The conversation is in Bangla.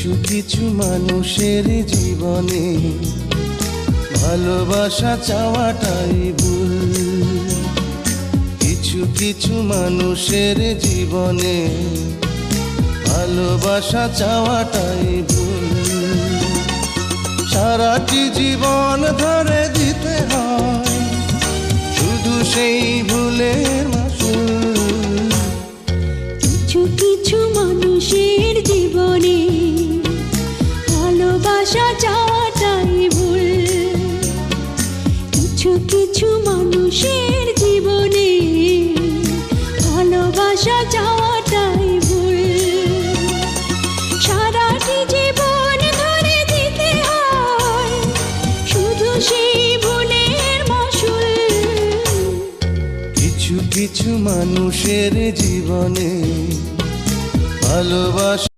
কিছু কিছু মানুষের জীবনে ভালোবাসা চাওয়াটাই ভুল। কিছু কিছু মানুষের জীবনে ভালোবাসা চাওয়াটাই ভুল। সারাটি জীবন ধরে দিতে হয় শুধু সেই ভুলের মাসুল। কিছু কিছু মানুষের জীবনে ভালোবাসা চাওয়াটাই ভুল। কিছু কিছু মানুষের জীবনে ভালোবাসা চাওয়াটাই ভুল। সারাটি জীবন ধরে দিতে হয় শুধু সেই ভুলের মাসুল। কিছু কিছু মানুষের জীবনে ভালোবাসা